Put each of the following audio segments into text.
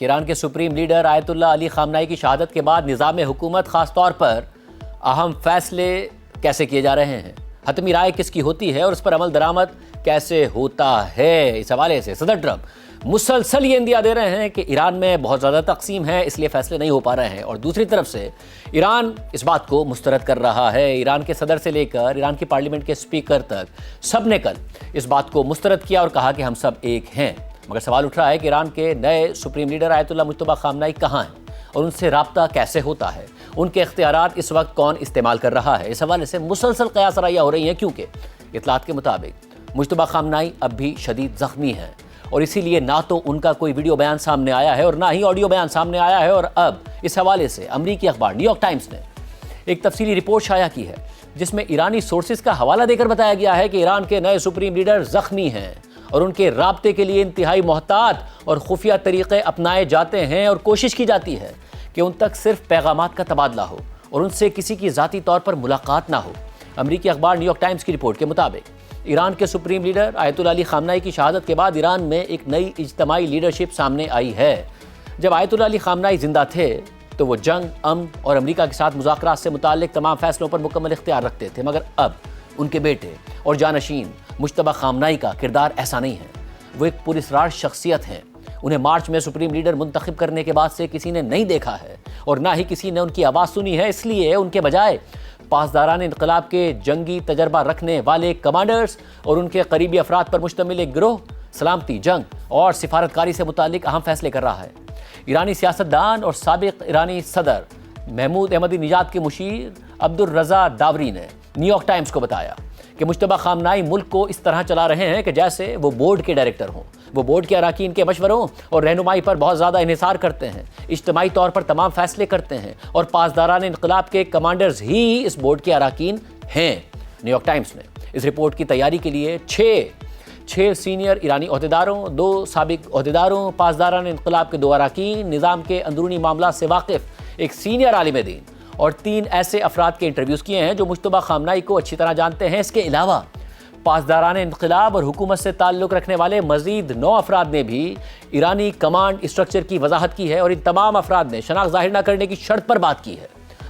کہ ایران کے supreme leader آیت اللہ علی خامنائی کی شہادت کے بعد نظام حکومت خاص طور پر اہم فیصلے کیسے کیے جا رہے ہیں، حتمی رائے کس کی ہوتی ہے اور اس پر عمل درآمد کیسے ہوتا ہے۔ اس حوالے سے صدر ٹرمپ مسلسل یہ اندیا دے رہے ہیں کہ ایران میں بہت زیادہ تقسیم ہے، اس لیے فیصلے نہیں ہو پا رہے ہیں، اور دوسری طرف سے ایران اس بات کو مسترد کر رہا ہے۔ ایران کے صدر سے لے کر ایران کی پارلیمنٹ کے اسپیکر تک سب نے کل اس بات کو مسترد کیا اور کہا کہ ہم سب ایک ہیں۔ مگر سوال اٹھ رہا ہے کہ ایران کے نئے سپریم لیڈر آیت اللہ مجتبیٰ خامنائی کہاں ہیں اور ان سے رابطہ کیسے ہوتا ہے، ان کے اختیارات اس وقت کون استعمال کر رہا ہے۔ اس حوالے سے مسلسل قیاس آرائیاں ہو رہی ہیں، کیونکہ اطلاعات کے مطابق مجتبیٰ خامنائی اب بھی شدید زخمی ہیں، اور اسی لیے نہ تو ان کا کوئی ویڈیو بیان سامنے آیا ہے اور نہ ہی آڈیو بیان سامنے آیا ہے۔ اور اب اس حوالے سے امریکی اخبار نیو یارک ٹائمز نے ایک تفصیلی رپورٹ شائع کی ہے، جس میں ایرانی سورسز کا حوالہ دے کر بتایا گیا ہے کہ ایران کے نئے سپریم لیڈر زخمی ہیں اور ان کے رابطے کے لیے انتہائی محتاط اور خفیہ طریقے اپنائے جاتے ہیں، اور کوشش کی جاتی ہے کہ ان تک صرف پیغامات کا تبادلہ ہو اور ان سے کسی کی ذاتی طور پر ملاقات نہ ہو۔ امریکی اخبار نیو یارک ٹائمز کی رپورٹ کے مطابق ایران کے سپریم لیڈر آیت اللہ علی خامنائی کی شہادت کے بعد ایران میں ایک نئی اجتماعی لیڈرشپ سامنے آئی ہے۔ جب آیت اللہ علی خامنائی زندہ تھے تو وہ جنگ، امن اور امریکہ کے ساتھ مذاکرات سے متعلق تمام فیصلوں پر مکمل اختیار رکھتے تھے، مگر اب ان کے بیٹے اور جانشین مجتبیٰ خامنائی کا کردار ایسا نہیں ہے۔ وہ ایک پراسرار شخصیت ہیں۔ انہیں مارچ میں سپریم لیڈر منتخب کرنے کے بعد سے کسی نے نہیں دیکھا ہے اور نہ ہی کسی نے ان کی آواز سنی ہے، اس لیے ان کے بجائے پاسداران انقلاب کے جنگی تجربہ رکھنے والے کمانڈرز اور ان کے قریبی افراد پر مشتمل ایک گروہ سلامتی، جنگ اور سفارتکاری سے متعلق اہم فیصلے کر رہا ہے۔ ایرانی سیاستدان اور سابق ایرانی صدر محمود احمدی نژاد کے مشیر عبدالرضا داوری نے نیو یارک ٹائمز کو بتایا کہ مجتبیٰ خامنائی ملک کو اس طرح چلا رہے ہیں کہ جیسے وہ بورڈ کے ڈائریکٹر ہوں۔ وہ بورڈ کے اراکین کے مشوروں اور رہنمائی پر بہت زیادہ انحصار کرتے ہیں، اجتماعی طور پر تمام فیصلے کرتے ہیں، اور پاسداران انقلاب کے کمانڈرز ہی اس بورڈ کے اراکین ہیں۔ نیو یارک ٹائمز نے اس رپورٹ کی تیاری کے لیے چھ سینئر ایرانی عہدیداروں، 2 سابق عہدیداروں، پاسداران انقلاب کے 2 اراکین، نظام کے اندرونی معاملات سے واقف ایک سینئر عالم دین اور 3 ایسے افراد کے انٹرویوز کیے ہیں جو مجتبیٰ خامنائی کو اچھی طرح جانتے ہیں۔ اس کے علاوہ پاسداران انقلاب اور حکومت سے تعلق رکھنے والے مزید 9 افراد نے بھی ایرانی کمانڈ اسٹرکچر کی وضاحت کی ہے، اور ان تمام افراد نے شناخت ظاہر نہ کرنے کی شرط پر بات کی ہے۔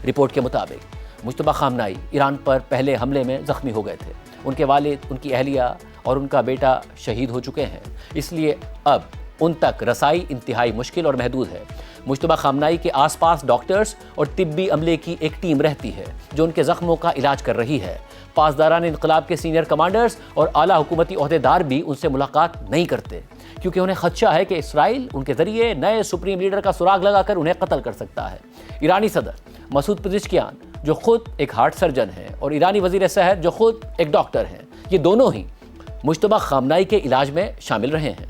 رپورٹ کے مطابق مجتبیٰ خامنائی ایران پر پہلے حملے میں زخمی ہو گئے تھے۔ ان کے والد، ان کی اہلیہ اور ان کا بیٹا شہید ہو چکے ہیں، اس لیے اب ان تک رسائی انتہائی مشکل اور محدود ہے۔ مجتبیٰ خامنائی کے آس پاس ڈاکٹرز اور طبی عملے کی ایک ٹیم رہتی ہے جو ان کے زخموں کا علاج کر رہی ہے۔ پاسداران انقلاب کے سینئر کمانڈرز اور اعلیٰ حکومتی عہدیدار بھی ان سے ملاقات نہیں کرتے، کیونکہ انہیں خدشہ ہے کہ اسرائیل ان کے ذریعے نئے سپریم لیڈر کا سراغ لگا کر انہیں قتل کر سکتا ہے۔ ایرانی صدر مسعود پزشکیان جو خود ایک ہارٹ سرجن ہیں اور ایرانی وزیر صحت جو خود ایک ڈاکٹر ہیں، یہ دونوں ہی مجتبیٰ خامنائی کے علاج میں شامل رہے ہیں۔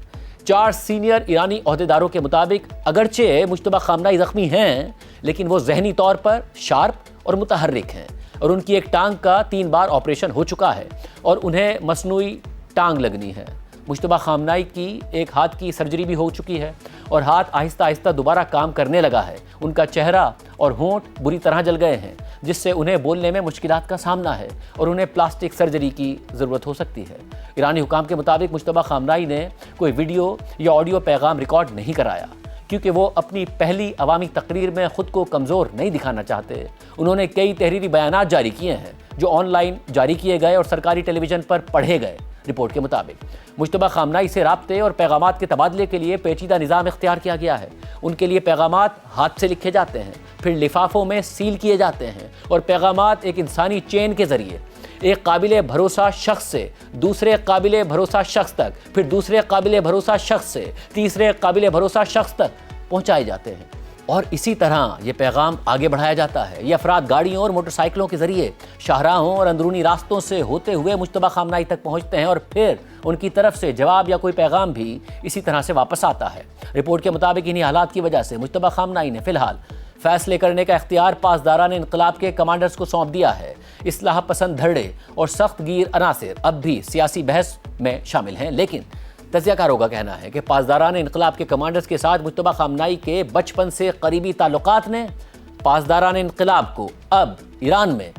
4 سینئر ایرانی عہدیداروں کے مطابق اگرچہ مجتبیٰ خامنائی زخمی ہیں، لیکن وہ ذہنی طور پر شارپ اور متحرک ہیں، اور ان کی ایک ٹانگ کا 3 بار آپریشن ہو چکا ہے اور انہیں مصنوعی ٹانگ لگنی ہے۔ مجتبیٰ خامنائی کی ایک ہاتھ کی سرجری بھی ہو چکی ہے اور ہاتھ آہستہ آہستہ دوبارہ کام کرنے لگا ہے۔ ان کا چہرہ اور ہونٹ بری طرح جل گئے ہیں، جس سے انہیں بولنے میں مشکلات کا سامنا ہے اور انہیں پلاسٹک سرجری کی ضرورت ہو سکتی ہے۔ ایرانی حکام کے مطابق مجتبیٰ خامنائی نے کوئی ویڈیو یا آڈیو پیغام ریکارڈ نہیں کرایا، کیونکہ وہ اپنی پہلی عوامی تقریر میں خود کو کمزور نہیں دکھانا چاہتے۔ انہوں نے کئی تحریری بیانات جاری کیے ہیں جو آن لائن جاری کیے گئے اور سرکاری ٹیلی ویژن پر پڑھے گئے۔ رپورٹ کے مطابق مجتبیٰ خامنائی سے رابطے اور پیغامات کے تبادلے کے لیے پیچیدہ نظام اختیار کیا گیا ہے۔ ان کے لیے پیغامات ہاتھ سے لکھے جاتے ہیں، پھر لفافوں میں سیل کیے جاتے ہیں، اور پیغامات ایک انسانی چین کے ذریعے ایک قابل بھروسہ شخص سے دوسرے قابل بھروسہ شخص تک، پھر دوسرے قابل بھروسہ شخص سے تیسرے قابل بھروسہ شخص تک پہنچائے جاتے ہیں، اور اسی طرح یہ پیغام آگے بڑھایا جاتا ہے۔ یہ افراد گاڑیوں اور موٹر سائیکلوں کے ذریعے شاہراہوں اور اندرونی راستوں سے ہوتے ہوئے مجتبیٰ خامنائی تک پہنچتے ہیں، اور پھر ان کی طرف سے جواب یا کوئی پیغام بھی اسی طرح سے واپس آتا ہے۔ رپورٹ کے مطابق انہی حالات کی وجہ سے مجتبیٰ خامنائی نے فی الحال فیصلے کرنے کا اختیار پاسداران انقلاب کے کمانڈرز کو سونپ دیا ہے۔ اصلاح پسند دھڑے اور سخت گیر عناصر اب بھی سیاسی بحث میں شامل ہیں، لیکن تجزیہ کاروں کا کہنا ہے کہ پاسداران انقلاب کے کمانڈرز کے ساتھ مجتبیٰ خامنائی کے بچپن سے قریبی تعلقات نے پاسداران انقلاب کو اب ایران میں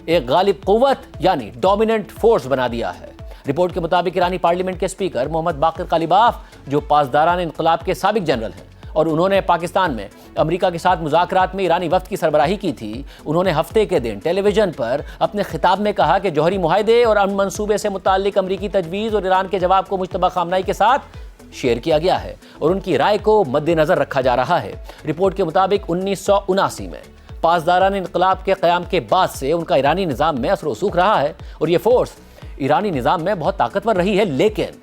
ایک غالب قوت یعنی ڈومیننٹ فورس بنا دیا ہے۔ رپورٹ کے مطابق ایرانی پارلیمنٹ کے اسپیکر محمد باقر قالیباف جو پاسداران انقلاب کے سابق جنرل ہیں اور انہوں نے پاکستان میں امریکہ کے ساتھ مذاکرات میں ایرانی وفد کی سربراہی کی تھی۔ انہوں نے ہفتے کے دن ٹیلی ویژن پر اپنے خطاب میں کہا کہ جوہری معاہدے اور امن منصوبے سے متعلق امریکی تجویز اور ایران کے جواب کو مجتبیٰ خامنہئی کے ساتھ شیئر کیا گیا ہے اور ان کی رائے کو مد نظر رکھا جا رہا ہے۔ رپورٹ کے مطابق 1979 میں پاسداران انقلاب کے قیام کے بعد سے ان کا ایرانی نظام میں اثر و رسوخ رہا ہے اور یہ فورس ایرانی نظام میں بہت طاقتور رہی ہے، لیکن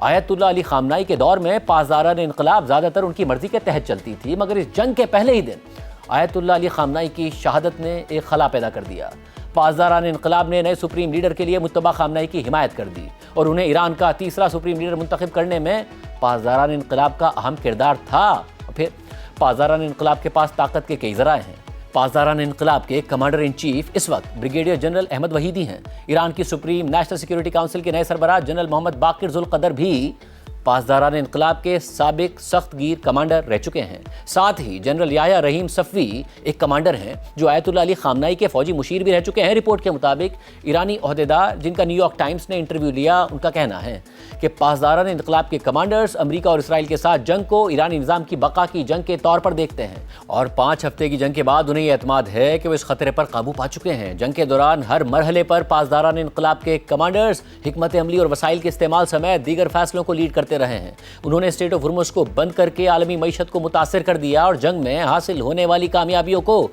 آیت اللہ علی خامنہئی کے دور میں پاسداران انقلاب زیادہ تر ان کی مرضی کے تحت چلتی تھی، مگر اس جنگ کے پہلے ہی دن آیت اللہ علی خامنہئی کی شہادت نے ایک خلا پیدا کر دیا۔ پاسداران انقلاب نے نئے سپریم لیڈر کے لیے مجتبیٰ خامنہئی کی حمایت کر دی اور انہیں ایران کا تیسرا سپریم لیڈر منتخب کرنے میں پاسداران انقلاب کا اہم کردار تھا۔ پھر پاسداران انقلاب کے پاس طاقت کے کئی ذرائع ہیں۔ پاسداران انقلاب کے کمانڈر ان چیف اس وقت بریگیڈیئر جنرل احمد وحیدی ہیں۔ ایران کی سپریم نیشنل سیکیورٹی کونسل کے نئے سربراہ جنرل محمد باقر ذوالقدر بھی پاسداران انقلاب کے سابق سخت گیر کمانڈر رہ چکے ہیں۔ ساتھ ہی جنرل یحییٰ رحیم صفوی ایک کمانڈر ہیں جو آیت اللہ علی خامنہئی کے فوجی مشیر بھی رہ چکے ہیں۔ رپورٹ کے مطابق ایرانی عہدیدار جن کا نیو یارک ٹائمز نے انٹرویو لیا، ان کا کہنا ہے کہ پاسداران انقلاب کے کمانڈرز امریکہ اور اسرائیل کے ساتھ جنگ کو ایرانی نظام کی بقا کی جنگ کے طور پر دیکھتے ہیں اور 5 ہفتے کی جنگ کے بعد انہیں یہ اعتماد ہے کہ وہ اس خطرے پر قابو پا چکے ہیں۔ جنگ کے دوران ہر مرحلے پر پاسداران انقلاب کے کمانڈرز حکمت عملی اور وسائل کے استعمال سمیت دیگر فیصلوں کو لیڈ کرتے رہے ہیں۔ انہوں نے اسٹریٹ آف ہرمز کو بند کر کے عالمی معیشت کو متاثر کر دیا اور جنگ میں حاصل ہونے والی کامیابیوں کو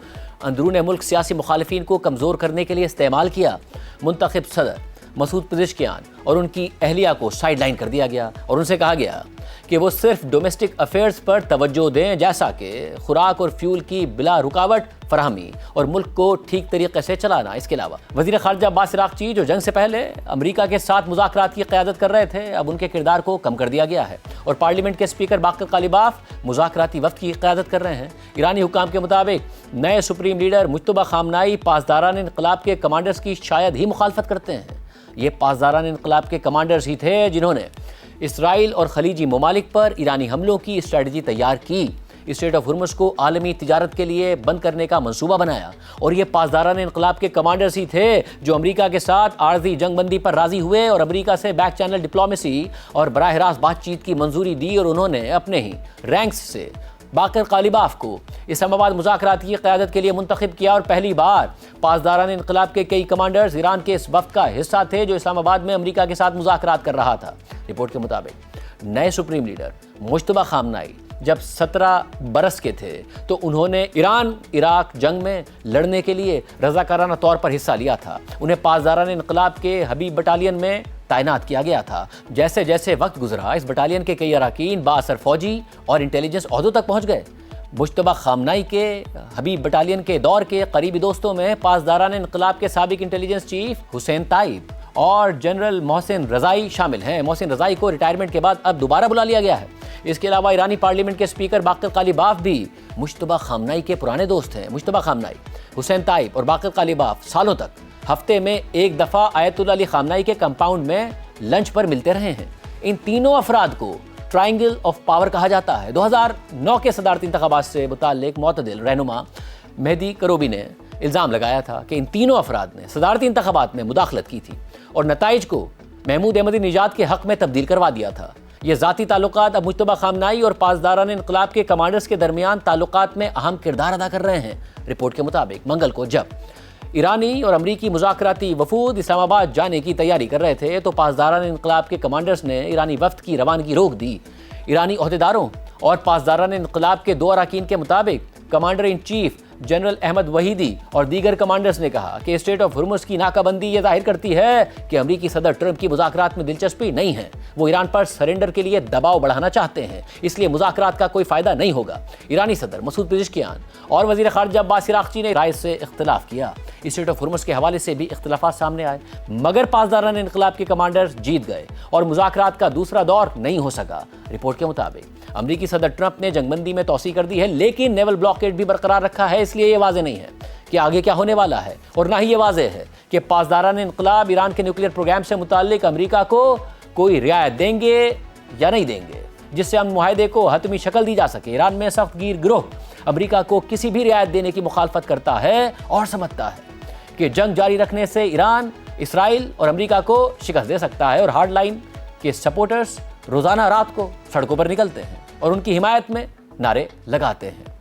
اندرون ملک سیاسی مخالفین کو کمزور کرنے کے لیے استعمال کیا۔ منتخب صدر مسعود پزشکیان اور ان کی اہلیہ کو سائیڈ لائن کر دیا گیا اور ان سے کہا گیا کہ وہ صرف ڈومیسٹک افیئرز پر توجہ دیں، جیسا کہ خوراک اور فیول کی بلا رکاوٹ فراہمی اور ملک کو ٹھیک طریقے سے چلانا۔ اس کے علاوہ وزیر خارجہ عباس عراقچی جو جنگ سے پہلے امریکہ کے ساتھ مذاکرات کی قیادت کر رہے تھے، اب ان کے کردار کو کم کر دیا گیا ہے اور پارلیمنٹ کے اسپیکر باقر قالیباف مذاکراتی وفد کی قیادت کر رہے ہیں۔ ایرانی حکام کے مطابق نئے سپریم لیڈر مجتبیٰ خامنہئی پاسداران انقلاب کے کمانڈرز کی شاید ہی مخالفت کرتے ہیں۔ یہ پاسداران انقلاب کے کمانڈرز ہی تھے جنہوں نے اسرائیل اور خلیجی ممالک پر ایرانی حملوں کی اسٹریٹجی تیار کی، اسٹریٹ آف ہرمز کو عالمی تجارت کے لیے بند کرنے کا منصوبہ بنایا، اور یہ پاسداران انقلاب کے کمانڈرز ہی تھے جو امریکہ کے ساتھ عارضی جنگ بندی پر راضی ہوئے اور امریکہ سے بیک چینل ڈپلومیسی اور براہ راست بات چیت کی منظوری دی، اور انہوں نے اپنے ہی رینکس سے باقر قالیباف کو اسلام آباد مذاکرات کی قیادت کے لیے منتخب کیا، اور پہلی بار پاسداران انقلاب کے کئی کمانڈرز ایران کے اس وفد کا حصہ تھے جو اسلام آباد میں امریکہ کے ساتھ مذاکرات کر رہا تھا۔ رپورٹ کے مطابق نئے سپریم لیڈر مجتبیٰ خامنہئی جب 17 برس کے تھے تو انہوں نے ایران عراق جنگ میں لڑنے کے لیے رضاکارانہ طور پر حصہ لیا تھا۔ انہیں پاسداران انقلاب کے حبیب بٹالین میں تعینات کیا گیا تھا۔ جیسے جیسے وقت گزرا اس بٹالین کے کئی اراکین بااثر فوجی اور انٹیلیجنس عہدوں تک پہنچ گئے۔ مجتبیٰ خامنہئی کے حبیب بٹالین کے دور کے قریبی دوستوں میں پاسداران انقلاب کے سابق انٹیلیجنس چیف حسین طائب اور جنرل محسن رضائی شامل ہیں۔ محسن رضائی کو ریٹائرمنٹ کے بعد اب دوبارہ بلا لیا گیا ہے۔ اس کے علاوہ ایرانی پارلیمنٹ کے اسپیکر باقر قالیباف بھی مجتبیٰ خامنہئی کے پرانے دوست ہیں۔ مجتبیٰ خامنہئی، حسین طائب اور باقر قالیباف سالوں تک ہفتے میں ایک دفعہ آیت اللہ علی خامنہئی کے کمپاؤنڈ میں لنچ پر ملتے رہے ہیں۔ ان تینوں افراد کو ٹرائنگل آف پاور کہا جاتا ہے۔ 2009 کے صدارتی انتخابات سے متعلق معتدل رہنما مہدی کروبی نے الزام لگایا تھا کہ ان تینوں افراد نے صدارتی انتخابات میں مداخلت کی تھی اور نتائج کو محمود احمدی نژاد کے حق میں تبدیل کروا دیا تھا۔ یہ ذاتی تعلقات اب مجتبیٰ خامنہئی اور پاسداران انقلاب کے کمانڈرز کے درمیان تعلقات میں اہم کردار ادا کر رہے ہیں۔ رپورٹ کے مطابق منگل کو جب ایرانی اور امریکی مذاکراتی وفود اسلام آباد جانے کی تیاری کر رہے تھے تو پاسداران انقلاب کے کمانڈرز نے ایرانی وفد کی روانگی روک دی۔ ایرانی عہدیداروں اور پاسداران انقلاب کے 2 اراکین کے مطابق commander in chief general Ahmad Vahidi اور دیگر کمانڈرز نے کہا کہ اسٹریٹ آف ہرمز کی ناکہ بندی یہ ظاہر کرتی ہے کہ امریکی صدر ٹرمپ کی مذاکرات میں دلچسپی نہیں ہے، وہ ایران پر سرنڈر کے لیے دباؤ بڑھانا چاہتے ہیں، اس لیے مذاکرات کا کوئی فائدہ نہیں ہوگا۔ ایرانی صدر مسعود پزشکیان اور وزیر خارجہ عباس عراقچی نے رائے سے اختلاف کیا۔ اسٹریٹ آف ہرمز کے حوالے سے بھی اختلافات سامنے آئے، مگر پاسداران انقلاب کے کمانڈرز جیت گئے اور مذاکرات کا دوسرا دور نہیں ہو سکا۔ رپورٹ کے مطابق امریکی صدر ٹرمپ نے جنگ بندی میں توسیع کر دی ہے، لیکن نیول بلاکیڈ بھی برقرار رکھا ہے، اس لیے یہ واضح نہیں ہے کہ آگے کیا ہونے والا ہے، اور نہ ہی یہ واضح ہے کہ پاسداران انقلاب ایران کے نیوکلیئر پروگرام سے متعلق امریکہ کو کوئی رعایت دیں گے یا نہیں دیں گے جس سے امن معاہدے کو حتمی شکل دی جا سکے۔ ایران میں سخت گیر گروہ امریکہ کو کسی بھی رعایت دینے کی مخالفت کرتا ہے اور سمجھتا ہے کہ جنگ جاری رکھنے سے ایران اسرائیل اور امریکہ کو شکست دے سکتا ہے، اور ہارڈ لائن کے سپورٹرز روزانہ رات کو سڑکوں پر نکلتے ہیں اور ان کی حمایت میں نعرے لگاتے ہیں۔